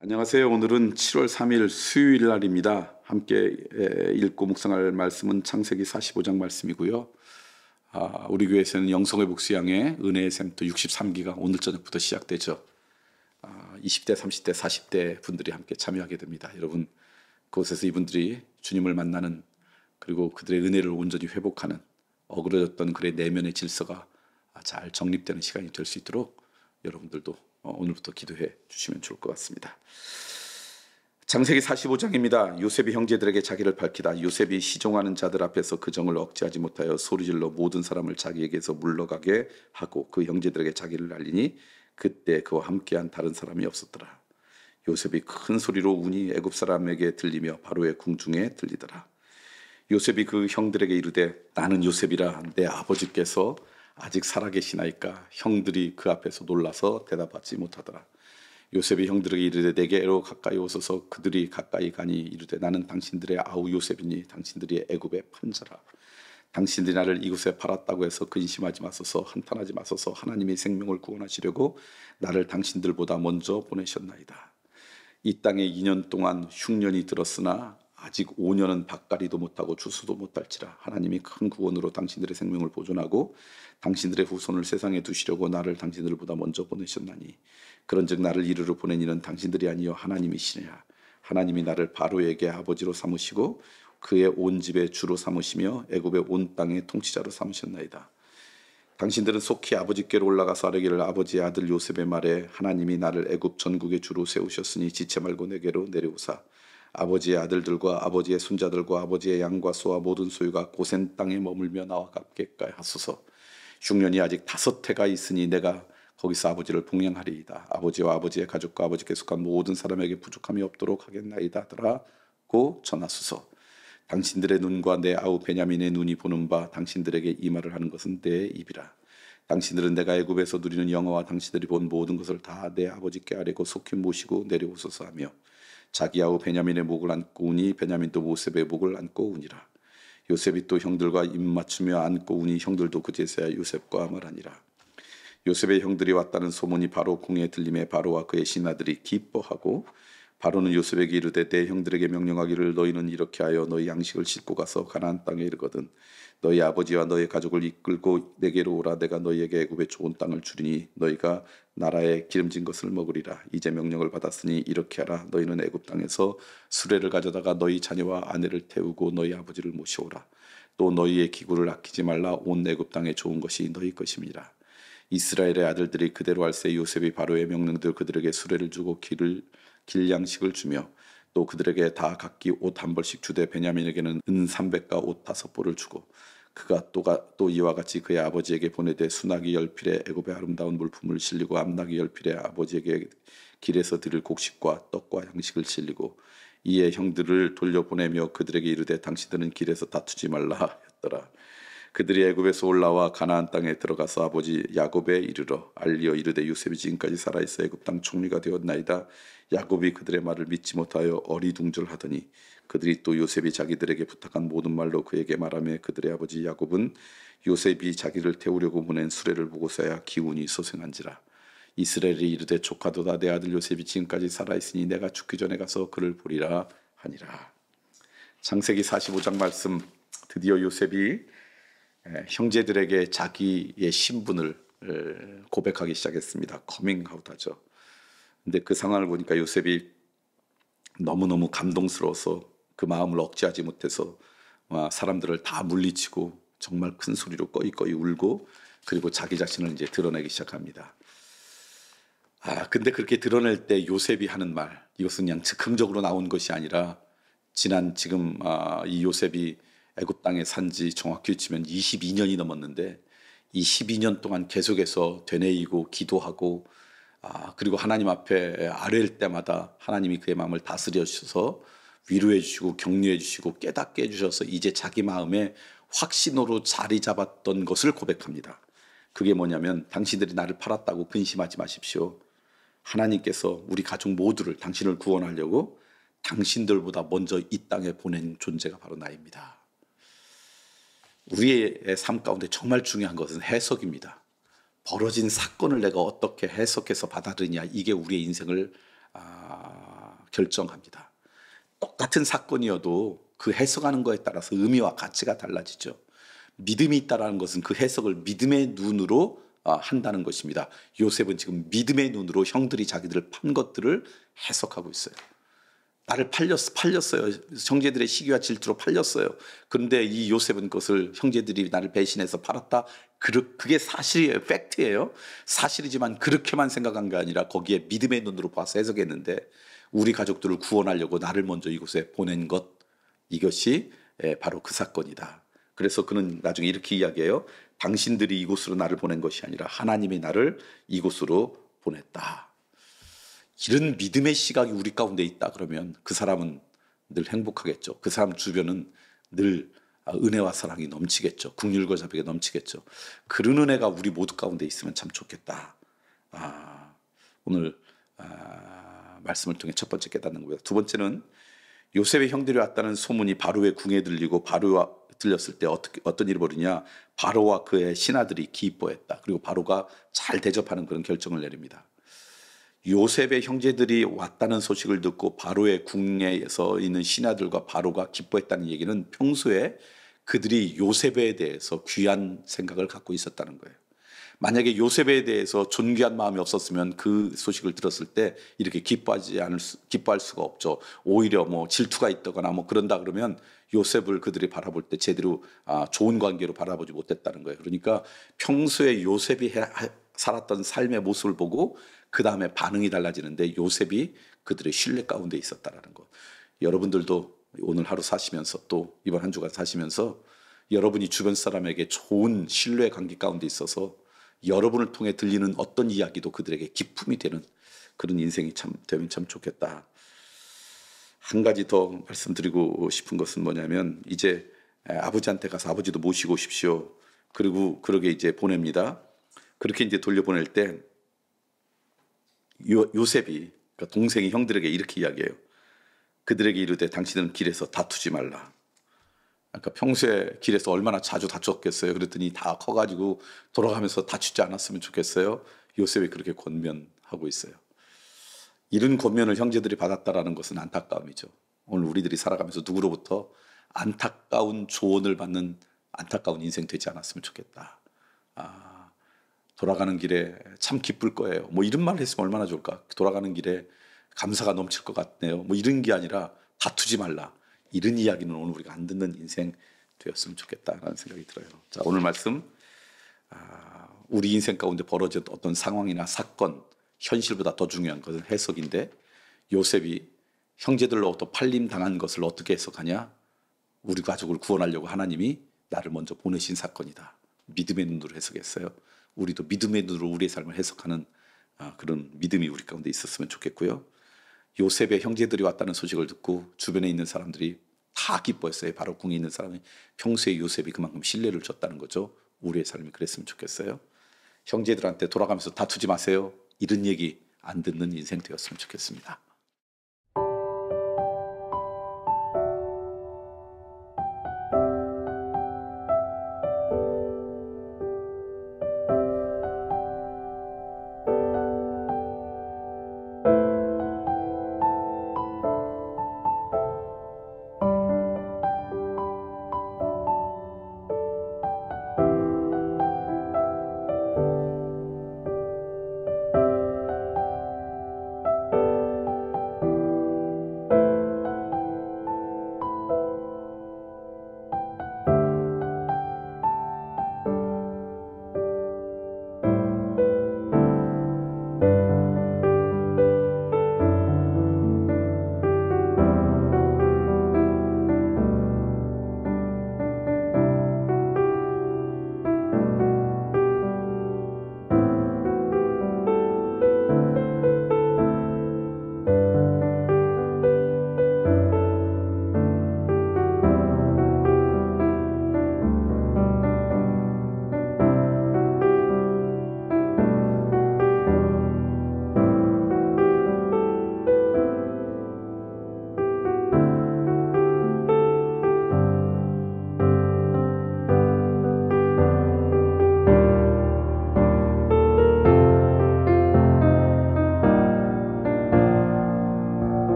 안녕하세요. 오늘은 7월 3일 수요일 날입니다. 함께 읽고 묵상할 말씀은 창세기 45장 말씀이고요. 우리 교회에서는 영성의 복수양의 은혜의 샘터 63기가 오늘 저녁부터 시작되죠. 20대, 30대, 40대 분들이 함께 참여하게 됩니다. 여러분, 그곳에서 이분들이 주님을 만나는, 그리고 그들의 은혜를 온전히 회복하는, 어그러졌던 그의 내면의 질서가 잘 정립되는 시간이 될 수 있도록 여러분들도 오늘부터 기도해 주시면 좋을 것 같습니다. 창세기 45장입니다. 요셉이 형제들에게 자기를 밝히다. 요셉이 시종하는 자들 앞에서 그 정을 억제하지 못하여 소리질러 모든 사람을 자기에게서 물러가게 하고 그 형제들에게 자기를 알리니 그때 그와 함께한 다른 사람이 없었더라. 요셉이 큰 소리로 우니 애굽 사람에게 들리며 바로의 궁중에 들리더라. 요셉이 그 형들에게 이르되 나는 요셉이라. 내 아버지께서 아직 살아계시나이까. 형들이 그 앞에서 놀라서 대답하지 못하더라. 요셉이 형들에게 이르되 내게로 가까이 오소서. 그들이 가까이 가니 이르되 나는 당신들의 아우 요셉이니 당신들이 애굽의 판자라. 당신들이 나를 이곳에 팔았다고 해서 근심하지 마소서. 한탄하지 마소서. 하나님이 생명을 구원하시려고 나를 당신들보다 먼저 보내셨나이다. 이 땅에 2년 동안 흉년이 들었으나 아직 5년은 밭갈이도 못하고 추수도 못할지라. 하나님이 큰 구원으로 당신들의 생명을 보존하고 당신들의 후손을 세상에 두시려고 나를 당신들보다 먼저 보내셨나니 그런즉 나를 이르러 보낸 이는 당신들이 아니요 하나님이시니라. 하나님이 나를 바로에게 아버지로 삼으시고 그의 온 집의 주로 삼으시며 애굽의 온 땅의 통치자로 삼으셨나이다. 당신들은 속히 아버지께로 올라가서 아뢰기를 아버지의 아들 요셉의 말에 하나님이 나를 애굽 전국의 주로 세우셨으니 지체 말고 내게로 내려오사 아버지의 아들들과 아버지의 손자들과 아버지의 양과 소와 모든 소유가 고센 땅에 머물며 나와 갚게까지 하소서. 흉년이 아직 5해가 있으니 내가 거기서 아버지를 봉양하리이다. 아버지와 아버지의 가족과 아버지께 속한 모든 사람에게 부족함이 없도록 하겠나이다 하더라고 전하소서. 당신들의 눈과 내 아우 베냐민의 눈이 보는 바 당신들에게 이 말을 하는 것은 내 입이라. 당신들은 내가 애굽에서 누리는 영화와 당신들이 본 모든 것을 다 내 아버지께 아뢰고 속히 모시고 내려오소서 하며 자기 아우 베냐민의 목을 안고 우니 베냐민도 요셉의 목을 안고 우니라. 요셉이 또 형들과 입맞추며 안고 우니 형들도 그제서야 요셉과 말하니라. 요셉의 형들이 왔다는 소문이 바로 궁에 들림에 바로와 그의 신하들이 기뻐하고 바로는 요셉에게 이르되 내 형들에게 명령하기를 너희는 이렇게 하여 너희 양식을 싣고 가서 가나안 땅에 이르거든 너희 아버지와 너희 가족을 이끌고 내게로 오라. 내가 너희에게 애굽의 좋은 땅을 주리니 너희가 나라에 기름진 것을 먹으리라. 이제 명령을 받았으니 이렇게 하라. 너희는 애굽 땅에서 수레를 가져다가 너희 자녀와 아내를 태우고 너희 아버지를 모셔오라. 또 너희의 기구를 아끼지 말라. 온 애굽 땅에 좋은 것이 너희 것임이라. 이스라엘의 아들들이 그대로 할세. 요셉이 바로의 명령대로 그들에게 수레를 주고 길 양식을 주며 또 그들에게 다 각기 옷 한 벌씩 주되 베냐민에게는 은 300가 옷 5벌을 주고 그가 또 이와 같이 그의 아버지에게 보내되 수나기 10필에 애굽의 아름다운 물품을 실리고 암나기 10필에 아버지에게 길에서 드릴 곡식과 떡과 양식을 실리고 이에 형들을 돌려보내며 그들에게 이르되 당신들은 길에서 다투지 말라 했더라. 그들이 애굽에서 올라와 가나안 땅에 들어가서 아버지 야곱에 이르러 알리어 이르되 요셉이 지금까지 살아있어 애굽 땅 총리가 되었나이다. 야곱이 그들의 말을 믿지 못하여 어리둥절하더니 그들이 또 요셉이 자기들에게 부탁한 모든 말로 그에게 말하며 그들의 아버지 야곱은 요셉이 자기를 태우려고 보낸 수레를 보고서야 기운이 소생한지라. 이스라엘이 이르되 조카도다. 내 아들 요셉이 지금까지 살아있으니 내가 죽기 전에 가서 그를 보리라 하니라. 창세기 45장 말씀. 드디어 요셉이 형제들에게 자기의 신분을 고백하기 시작했습니다. 커밍아웃하죠. 근데 그 상황을 보니까 요셉이 너무너무 감동스러워서 그 마음을 억제하지 못해서 사람들을 다 물리치고 정말 큰 소리로 꺼이꺼이 울고 그리고 자기 자신을 이제 드러내기 시작합니다. 근데 그렇게 드러낼 때 요셉이 하는 말, 이것은 그냥 즉흥적으로 나온 것이 아니라 지금 이 요셉이 애굽 땅에 산지 정확히 치면 22년이 넘었는데 이 12년 동안 계속해서 되뇌이고 기도하고 그리고 하나님 앞에 아뢰일 때마다 하나님이 그의 마음을 다스려 주셔서 위로해 주시고 격려해 주시고 깨닫게 해주셔서 이제 자기 마음에 확신으로 자리 잡았던 것을 고백합니다. 그게 뭐냐면 당신들이 나를 팔았다고 근심하지 마십시오. 하나님께서 우리 가족 모두를 당신을 구원하려고 당신들보다 먼저 이 땅에 보낸 존재가 바로 나입니다. 우리의 삶 가운데 정말 중요한 것은 해석입니다. 벌어진 사건을 내가 어떻게 해석해서 받아들이냐, 이게 우리의 인생을 결정합니다. 똑같은 사건이어도 그 해석하는 거에 따라서 의미와 가치가 달라지죠. 믿음이 있다라는 것은 그 해석을 믿음의 눈으로 한다는 것입니다. 요셉은 지금 믿음의 눈으로 형들이 자기들을 판 것들을 해석하고 있어요. 나를 팔렸어요. 형제들의 시기와 질투로 팔렸어요. 그런데 이 요셉은 그것을 형제들이 나를 배신해서 팔았다. 그게 사실이에요. 팩트예요. 사실이지만 그렇게만 생각한 게 아니라 거기에 믿음의 눈으로 봐서 해석했는데 우리 가족들을 구원하려고 나를 먼저 이곳에 보낸 것, 이것이 바로 그 사건이다. 그래서 그는 나중에 이렇게 이야기해요. 당신들이 이곳으로 나를 보낸 것이 아니라 하나님이 나를 이곳으로 보냈다. 이런 믿음의 시각이 우리 가운데 있다 그러면 그 사람은 늘 행복하겠죠. 그 사람 주변은 늘 은혜와 사랑이 넘치겠죠. 긍휼과 자비가 넘치겠죠. 그런 은혜가 우리 모두 가운데 있으면 참 좋겠다. 오늘 말씀을 통해 첫 번째 깨닫는 거고요. 두 번째는 요셉의 형들이 왔다는 소문이 바로의 궁에 들리고 바로와 들렸을 때 어떤 일이 벌이냐. 바로와 그의 신하들이 기뻐했다. 그리고 바로가 잘 대접하는 그런 결정을 내립니다. 요셉의 형제들이 왔다는 소식을 듣고 바로의 궁에서 있는 신하들과 바로가 기뻐했다는 얘기는 평소에 그들이 요셉에 대해서 귀한 생각을 갖고 있었다는 거예요. 만약에 요셉에 대해서 존귀한 마음이 없었으면 그 소식을 들었을 때 이렇게 기뻐할 수가 없죠. 오히려 뭐 질투가 있다거나 뭐 그런다 그러면 요셉을 그들이 바라볼 때 제대로 좋은 관계로 바라보지 못했다는 거예요. 그러니까 평소에 요셉이 살았던 삶의 모습을 보고 그 다음에 반응이 달라지는데 요셉이 그들의 신뢰 가운데 있었다라는 것. 여러분들도 오늘 하루 사시면서 또 이번 한 주간 사시면서 여러분이 주변 사람에게 좋은 신뢰 관계 가운데 있어서 여러분을 통해 들리는 어떤 이야기도 그들에게 기쁨이 되는 그런 인생이 되면 참 좋겠다. 한 가지 더 말씀드리고 싶은 것은 뭐냐면 이제 아버지한테 가서 아버지도 모시고 오십시오. 그리고 그러게 이제 보냅니다. 그렇게 이제 돌려보낼 때 요셉이 그러니까 동생이 형들에게 이렇게 이야기해요. 그들에게 이르되 당신은 길에서 다투지 말라. 그러니까 평소에 길에서 얼마나 자주 다투었겠어요. 그랬더니 다 커가지고 돌아가면서 다투지 않았으면 좋겠어요. 요셉이 그렇게 권면하고 있어요. 이런 권면을 형제들이 받았다라는 것은 안타까움이죠. 오늘 우리들이 살아가면서 누구로부터 안타까운 조언을 받는 안타까운 인생 되지 않았으면 좋겠다. 돌아가는 길에 참 기쁠 거예요. 뭐 이런 말을 했으면 얼마나 좋을까. 돌아가는 길에 감사가 넘칠 것 같네요. 뭐 이런 게 아니라 다투지 말라. 이런 이야기는 오늘 우리가 안 듣는 인생 되었으면 좋겠다라는 생각이 들어요. 자, 오늘 말씀 우리 인생 가운데 벌어진 어떤 상황이나 사건, 현실보다 더 중요한 것은 해석인데 요셉이 형제들로부터 팔림 당한 것을 어떻게 해석하냐? 우리 가족을 구원하려고 하나님이 나를 먼저 보내신 사건이다. 믿음의 눈으로 해석했어요. 우리도 믿음의 눈으로 우리의 삶을 해석하는 그런 믿음이 우리 가운데 있었으면 좋겠고요. 요셉의 형제들이 왔다는 소식을 듣고 주변에 있는 사람들이 다 기뻐했어요. 바로 궁에 있는 사람이 평소에 요셉이 그만큼 신뢰를 줬다는 거죠. 우리의 삶이 그랬으면 좋겠어요. 형제들한테 돌아가면서 다투지 마세요. 이런 얘기 안 듣는 인생 되었으면 좋겠습니다.